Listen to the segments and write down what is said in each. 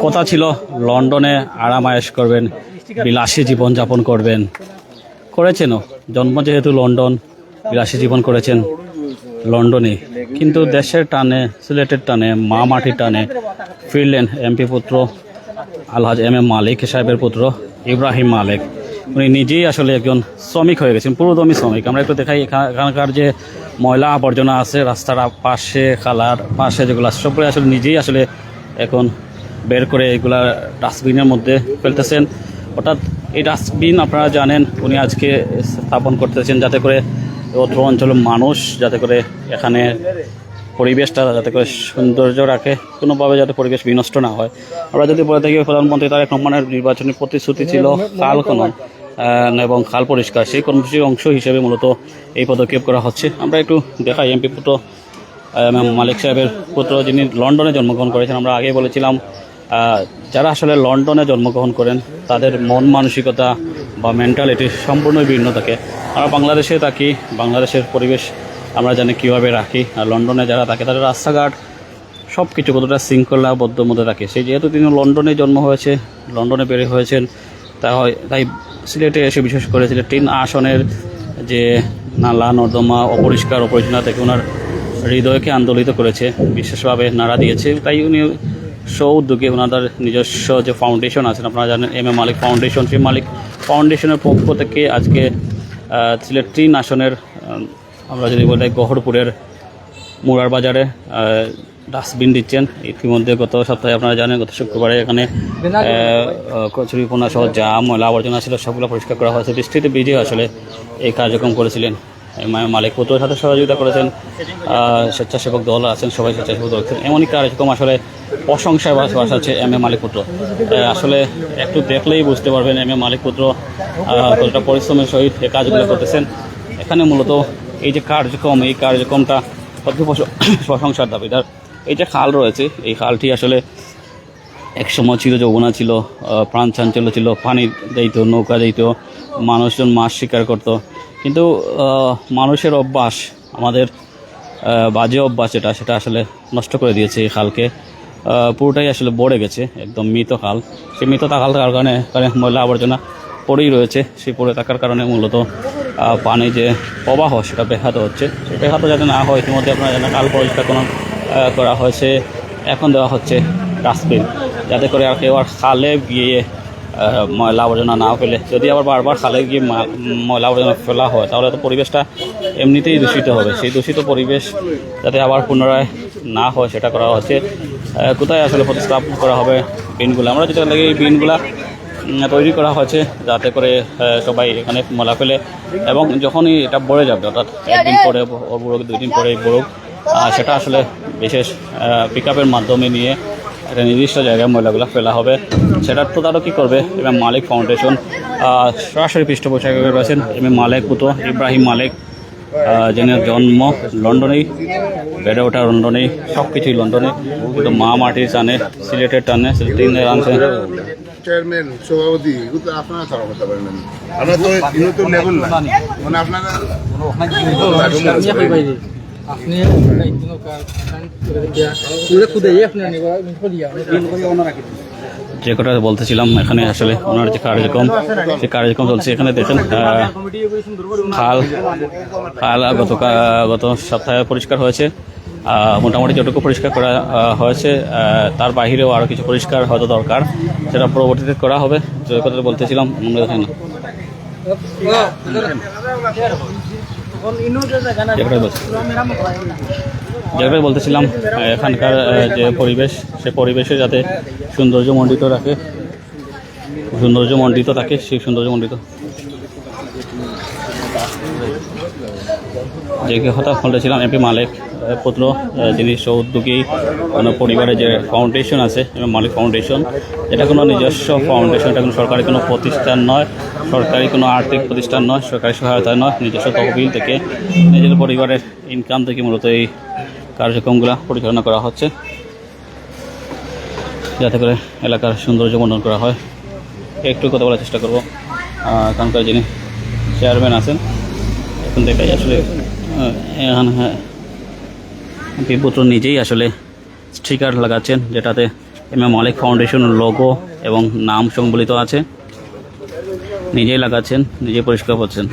কথা ছিল লন্ডনে আরামায়েশ করবেন, বিলাসী জীবন যাপন করবেন, করেছেনও। জন্ম যেহেতু লন্ডন, বিলাসী জীবন করেছেন লন্ডনে, কিন্তু দেশের টানে, সিলেটের টানে, মা মাটির টানে ফিরলেন এমপি পুত্র আলহাজ এম এ মালিক সাহেবের পুত্র ইব্রাহিম মালিক। উনি নিজেই আসলে একজন শ্রমিক হয়ে গেছেন, পুরোদমী শ্রমিক। আমরা একটু দেখাই এখানকার যে ময়লা আবর্জনা আছে রাস্তার পাশে, খালার পাশে যেগুলো আছে, সবগুলো আসলে নিজেই আসলে এখন বের করে এগুলা ডাস্টবিনের মধ্যে ফেলতেছেন। অর্থাৎ এই ডাস্টবিন আপনারা জানেন উনি আজকে স্থাপন করতেছেন যাতে করে অত্র অঞ্চলের মানুষ যাতে করে এখানে পরিবেশটা যাতে করে সৌন্দর্য রাখে, কোনোভাবে যাতে পরিবেশ বিনষ্ট না হয়। আমরা যদি বলে থাকি প্রধানমন্ত্রী তারেক রহমানের নির্বাচনী প্রতিশ্রুতি ছিল খাল খনন এবং খাল পরিষ্কার, সেই কর্মসূচির অংশ হিসেবে মূলত এই পদক্ষেপ করা হচ্ছে। আমরা একটু দেখাই এমপি পুত্র মালিক সাহেবের পুত্র, যিনি লন্ডনে জন্মগ্রহণ করেছেন। আমরা আগে বলেছিলাম যারা আসলে লন্ডনে জন্মগ্রহণ করেন তাদের মন মানসিকতা বা মেন্টালিটি সম্পূর্ণ ভিন্ন থাকে। আমরা বাংলাদেশে থাকি, বাংলাদেশের পরিবেশ আমরা জানি কীভাবে রাখি, আর লন্ডনে যারা থাকে তাদের রাস্তাঘাট সব কিছু কতটা শৃঙ্খলাবদ্ধ মধ্যে থাকে। সেই যেহেতু তিনি লন্ডনে জন্ম হয়েছে, লন্ডনে বেড়ে হয়েছেন, তাই সিলেটে এসে বিশেষ করে সিলেট 3 আসনের যে নালা নর্দমা অপরিষ্কার অপরিচ্ছন্ন থেকে ওনার হৃদয়কে আন্দোলিত করেছে, বিশেষভাবে নাড়া দিয়েছে। তাই উনি উদ্যোগে ওনাদের নিজস্ব যে ফাউন্ডেশন আছেন, আপনারা জানেন এম এ মালিক ফাউন্ডেশন, সেই মালিক ফাউন্ডেশনের পক্ষ থেকে আজকে সিলেট 3 আসনের আমরা যদি বলি গহরপুরের মুরার বাজারে ডাস্টবিন দিচ্ছেন। ইতিমধ্যে গত সপ্তাহে আপনারা জানেন গত শুক্রবারে এখানে কচুরিপোনা সহ যা ময়লা আবর্জনা ছিল সবগুলো পরিষ্কার করা হয়েছে। বৃষ্টিতে ভিজে আসলে এই কার্যক্রম করেছিলেন। মালিক পুত্রের সাথে সহযোগিতা করেছেন, স্বেচ্ছাসেবক দল আছেন, সবাই স্বেচ্ছাসেবক দল আছেন। এমনই কার্যক্রম আসলে প্রশংসায় বাসাচ্ছে এম এ মালিক পুত্র। আসলে একটু দেখলেই বুঝতে পারবেন এম এ মালিক পুত্র কতটা পরিশ্রমের সহিত এই কাজগুলো করতেছেন। এখানে মূলত এই যে কার্যক্রম, এই কার্যক্রমটা অতি প্রশংসার দাবিদার। এই যে খাল রয়েছে, এই খালটি আসলে একসময় ছিল যৌবনা, ছিল প্রাণ চাঞ্চল্য ছিল, পানি দিত, নৌকা দিত, মানুষজন মাছ শিকার করত। কিন্তু মানুষের অভ্যাস, আমাদের বাজে অভ্যাস সেটা আসলে নষ্ট করে দিয়েছে এই খালকে। পুরোটাই আসলে বড়ে গেছে, একদম মৃত খাল। সেই মৃত খাল থাকার কারণে ময়লা আবর্জনা পড়েই রয়েছে। সেই পড়ে থাকার কারণে মূলত পানি যে প্রবাহ সেটা ব্যাহত হচ্ছে। সেই ব্যাহত যাতে না হয়, ইতিমধ্যে আপনারা জানেন খাল পরিষ্কার করা হয়েছে। এখন দেওয়া হচ্ছে ডাস্টবিন, যাতে করে আর কেউ আর খালে গিয়ে ময়লা আবর্জনা না ফেলে। যদি আবার বারবার খালে গিয়ে ময়লা আবর্জনা ফেলা হয় তাহলে তো পরিবেশটা এমনিতেই দূষিত হবে। সেই দূষিত পরিবেশ যাতে আবার পুনরায় না হয় সেটা করা হচ্ছে। কোথায় আসলে প্রতিস্থাপন করা হবে বিনগুলো, আমরা যেটা লাগে এই বিনগুলা তৈরি করা হয়েছে যাতে করে সবাই এখানে ময়লা ফেলে, এবং যখনই এটা বড়ে যাবে, অর্থাৎ একদিন পরে বড়ুক, 2 দিন পরে বড়ুক, সেটা আসলে বিশেষ পিকআপের মাধ্যমে নিয়ে একটা নির্দিষ্ট জায়গায় ময়লাগুলো ফেলা হবে। সেটার তদারকি করবে এম এ মালিক ফাউন্ডেশন। সরাসরি পৃষ্ঠপোষকতা রয়েছেন এম এ মালিক পুত্র ইব্রাহিম মালিক, যিনি জন্ম লন্ডনেই, বেড়ে ওঠা লন্ডনেই, সব কিছুই লন্ডনে, কিন্তু মা মাটির টানে, সিলেটের টানে, সিলেটের আনছে। চেয়ারম্যান, সভাপতি, এগুলো তো আপনারা ছাড়া করতে পারেন না। আমরা তো ইনো তো লেভেল না, মানে আপনারা আপনি যে কথা বলতেছিলাম, এখানে আসলে ওনার যে কার্যক্রম, সেই কার্যক্রম চলছে। এখানে দেখেন খাল গত সপ্তাহে পরিষ্কার হয়েছে, মোটামুটি যতটুকু পরিষ্কার করা হয়েছে তার বাহিরেও আরও কিছু পরিষ্কার হয়তো দরকার, সেটা পরবর্তীতে করা হবে। যে কথা বলতেছিলাম, আমরা দেখেন যেটাই বলতেছিলাম, এখানকার যে পরিবেশ, সে পরিবেশে যাতে সৌন্দর্যমণ্ডিত থাকে, সেই সৌন্দর্যমণ্ডিত যে কথা বলতেছিলাম এমপি মালিক পুত্র, যিনি উদ্যোগী পরিবারের যে ফাউন্ডেশন আছে মালিক ফাউন্ডেশন, এটা কোনো নিজস্ব ফাউন্ডেশন, এটা কোনো সরকারি কোনো প্রতিষ্ঠান নয়, সরকারি কোনো আর্থিক প্রতিষ্ঠান নয়, সরকারি সহায়তা নয়, নিজস্ব তহবিল থেকে, নিজের পরিবারের ইনকাম থেকে মূলত এই কার্যক্রমগুলো পরিচালনা করা হচ্ছে, যাতে করে এলাকার সৌন্দর্য বর্ণন করা হয়। একটু কথা বলার চেষ্টা করবো এখানকার যিনি চেয়ারম্যান আছেন। এখন দেখাই আসলে এখানে এমপি পুত্র নিজেই আসলে স্টিকার লাগাচ্ছেন, যেটাতে এম এ মালিক ফাউন্ডেশনের লোগো এবং নাম সংবলিত আছে। নিজেই লাগাচ্ছেন, নিজেই পরিষ্কার করছেন,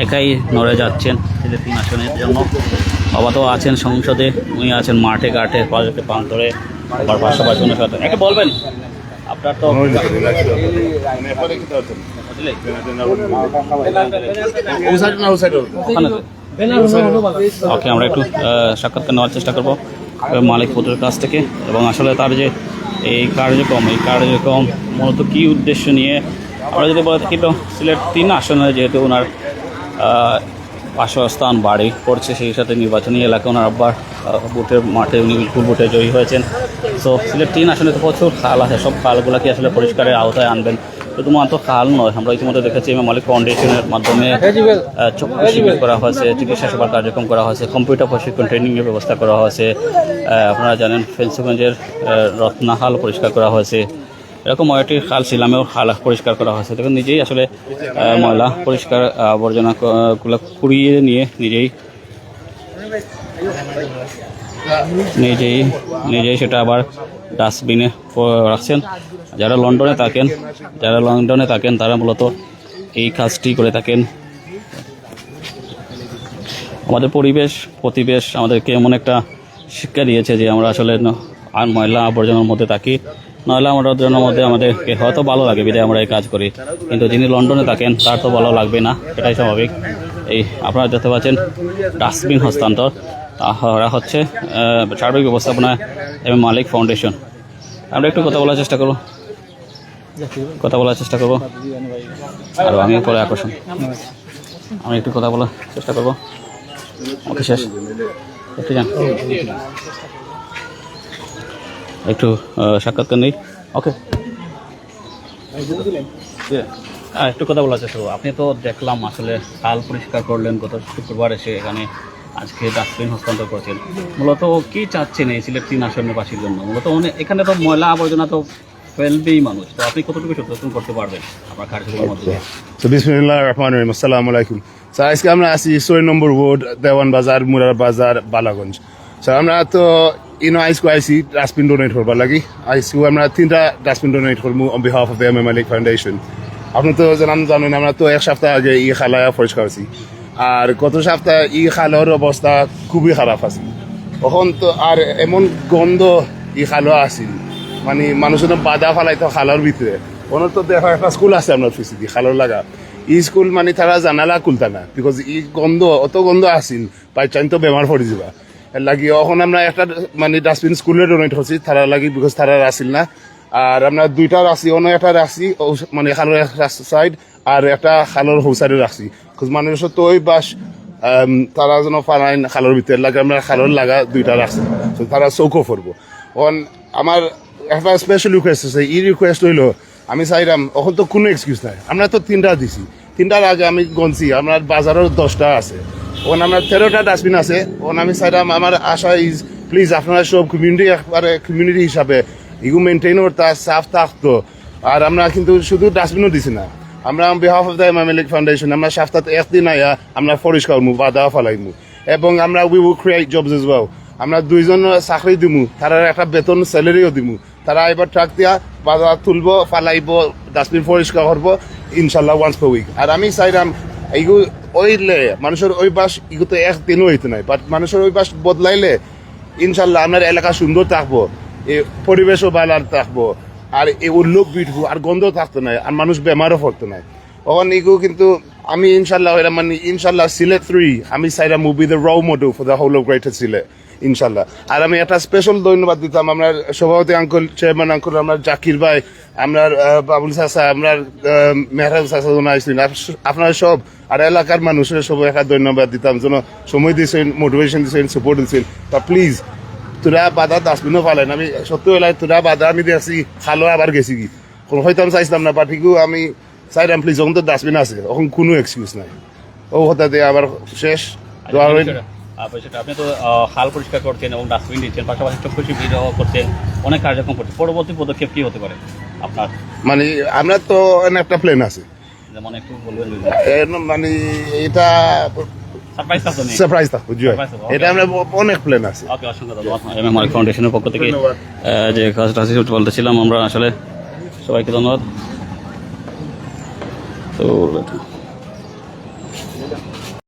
একাই নড়ে যাচ্ছেন এই যে 3 আসনের জন্য। বাবা তো আছেন সংসদে, উনি আছেন মাঠে ঘাটে পাশে প্রান্তরে, আবার পাশাপাশি ওনার সাথে একে বলবেন আপনার তো ওকে, আমরা একটু সাক্ষাৎকার নেওয়ার চেষ্টা করবো মালিক পুত্রের কাছ থেকে, এবং আসলে তার যে এই কার্যক্রম মূলত কী উদ্দেশ্য নিয়ে আমরা যদি বলে থাকি, তো সিলেট 3 আসনে যেহেতু ওনার বাসস্থান বাড়ি পড়ছে, সেই সাথে নির্বাচনী এলাকা ওনার আব্বার ভোটের মাঠে উনি বিপুল ভোটে জয়ী হয়েছেন। সো সিলেট 3 আসনে তো প্রচুর খাল আছে, সব খালগুলোকে আসলে পরিষ্কারের আওতায় আনবেন। শুধুমাত্র খাল নয়, আমরা ইতিমধ্যে দেখেছি এম এ মালিক ফাউন্ডেশনের মাধ্যমে চক্ষু শিবির করা হয়েছে, চিকিৎসা সেবার কার্যক্রম করা হয়েছে, কম্পিউটার প্রশিক্ষণ ট্রেনিংয়ের ব্যবস্থা করা হয়েছে। আপনারা জানেন ফেন্সিগঞ্জের রত্নাহাল পরিষ্কার করা হয়েছে, এরকম কয়েকটি খাল শিলামেও খাল পরিষ্কার করা হয়েছে। দেখুন নিজেই আসলে ময়লা পরিষ্কার আবর্জনাগুলো কুড়িয়ে নিয়ে নিজেই সেটা আবার ডাস্টবিনে রাখছেন। যারা লন্ডনে থাকেন তারা মূলত এই কাজটি করে থাকেন। আমাদের প্রতিবেশ আমাদেরকে এমন একটা শিক্ষা দিয়েছে যে আমরা আসলে আর ময়লা আবর্জনার মধ্যে থাকি, নয়লা আবর্জনার মধ্যে আমাদেরকে হয়তো ভালো লাগে বিধায় আমরা এই কাজ করি, কিন্তু যিনি লন্ডনে থাকেন তার তো ভালো লাগবে না, এটাই স্বাভাবিক। এই আপনারা দেখতে পাচ্ছেন ডাস্টবিন হস্তান্তর করা হচ্ছে সার্বিক ব্যবস্থাপনা এম এ মালিক ফাউন্ডেশন। আমরা একটু কথা বলার চেষ্টা করবো আর আমি পরে আকর্ষণ আমি একটু কথা বলার চেষ্টা করবো। ওকে, শেষ একটু যান, একটু সাক্ষাৎকার নেই। ওকে, একটু কথা বলার চেষ্টা করবো। আপনি তো দেখলাম আসলে খাল পরিষ্কার করলেন গত শুক্রবার এসে, এখানে আজকে ডাস্টবিন হস্তান্তর করছেন। মূলত কি চাচ্ছেন এই সিলেট 3 আসনবাসীর জন্য? মূলত এখানে তো ময়লা আবর্জনা তো ফেলবেই মানুষ, তো আপনি কতটুকু সচেতন করতে পারবেন আপনার কার্যক্রমের মধ্যে? তো বিসমিল্লাহির রহমানির রহিম, আসসালামু আলাইকুম। স্যার আজকে আমরা আছি 6 নম্বর ওয়ার্ড, দেওয়ান বাজার, মুরার বাজার, বালাগঞ্জ। স্যার আমরা তো আইসকো আইসি ডাস্টবিন ডোনেট করবার লাগি। আমরা 3টা ডাস্টবিন ডোনেট করবো on behalf of M A Malik foundation. আপনি তো জানেন আমরা তো 1 সপ্তাহ আগে খালায়া পরিষ্কার করছি, আর গত সপ্তাহে খালের অবস্থা খুবই খারাপ আছে। তখন তো আর এমন গন্ধ খালো আসিল, মানে মানুষের বাধা ফালাইতো খালের ভিতরে। ওনার তো দেখা একটা স্কুল আছে আপনার ফিসিদি খালের লাগা, স্কুল মানে তারা জানালা খুলতা না, বিকজ গন্ধ অত গন্ধ আসিল বাচ্চান তো বেমার পড়ে যাবা। এর লাগি এখন আমরা একটা মানে ডাস্টবিন স্কুলে ডোনেট করছি তারা লাগি, বিকজ তারা আসিল না। আর আমরা 2টা রাখছি, অন্য একটা রাখছি মানে খালের সাইড, আর একটা খালের হৌ সাইডে রাখছি। মানুষের তো ওই বাস তারা যেন পানাই খালের ভিতরে লাগে, আমরা খালের লাগা 2টা রাখছি, তো তারা চৌকো করবো। এখন আমার একটা স্পেশাল রিকোয়েস্ট আছে, রিকোয়েস্ট হইলো আমি চাইলাম এখন তো কোনো এক্সকিউজ নাই, আমরা তো 3টা দিছি, 3টার আগে আমি গনছি আমার বাজারের 10টা আছে, ওখানে আমরা 13টা ডাস্টবিন আছে। ওখানে আমি চাইলাম আমার আশা ইজ প্লিজ আপনারা সব কমিউনিটি হিসাবে এগুলো মেনটেন করতে সাফ থাকতো। আর আমরা কিন্তু শুধু ডাস্টবিনও দিছি না, আমরা on behalf of the M A Malik foundation আমরা সপ্তাহে 1 দিন আয়া আমরা পরিষ্কার করবো, বাধা ফালাইমু, এবং আমরা we will create jobs as well. আমরা 2জন চাকরি দিমু, তারা একটা বেতন স্যালারিও দিমু, তারা এবার ট্রাক দিয়া বাজার তুলবো, ফালাইবো, ডাস্টবিন পরিষ্কার করবো ইনশাল্লাহ ওয়ান্স পার উইক। আর আমি চাইলাম এইগুলো ওইলে মানুষের অভ্যাস এগুলো তো 1 দিনও হইতে নাই, বাট মানুষের অভ্যাস বদলাইলে ইনশাল্লাহ আপনার এলাকা সুন্দর থাকবো, পরিবেশও ভালো থাকবো, আর এগুলো লোক বিটবো, আর গন্ধ থাকতো না, আর মানুষ বেমারও পড়তো না। তখন এগুলো কিন্তু আমি ইনশাল্লাহ মানে ইনশাল্লাহ সিলেট 3 আমি চাইলাম movie the role model for the whole of greater Sylhet ইনশাল্লাহ। আর আমি একটা স্পেশাল ধন্যবাদ দিতাম আমরা সভাপতি আঙ্কল, চেয়ারম্যান আঙ্কল, আমরা জাকির ভাই, আমরা বাবুল চাচা, আমরা মেহরাজ চাচা আসছেন, আপনারা সব আর এলাকার মানুষের সবাই একটা ধন্যবাদ দিতাম, যেন সময় দিয়েছেন, মোটিভেশন দিয়েছেন, সাপোর্ট দিয়েছেন। তা প্লিজ তোরা বাধা ডাস্টবিনও ফালেন, আমি সত্য এলাই তোরা বাধা আমি দেখছি খালো আবার গেছি কি হয়তো আমি চাইছিলাম না, বাটিকেও আমি চাইলাম প্লিজ যখন তো ডাস্টবিন আছে এখন কোনো এক্সকিউজ নাই। ও হঠাৎ দিয়ে আবার শেষ আপনি তো খাল পরিষ্কার করছেন এবং ডাস্টবিন দিচ্ছেন, পাশাপাশি চক্ষু শিবির করছেন, অনেক কার্যক্রম করছেন, পরবর্তী পদক্ষেপ কি হতে পারে আপনার? মানে আমরা তো একটা প্ল্যান আছে, যেমন একটু বলবেন। মানে এটা সারপ্রাইজ থাকতো নি সারপ্রাইজ থাকবো জি ভাই। Surprise থাকবো, এটা আমরা অনেক প্ল্যান আছে। ওকে, অসংখ্য ধন্যবাদ এমএম মালিক ফাউন্ডেশনের পক্ষ থেকে ধন্যবাদ। যে কাজটা বলতেছিলাম আমরা আসলে সবাইকে ধন্যবাদ। তো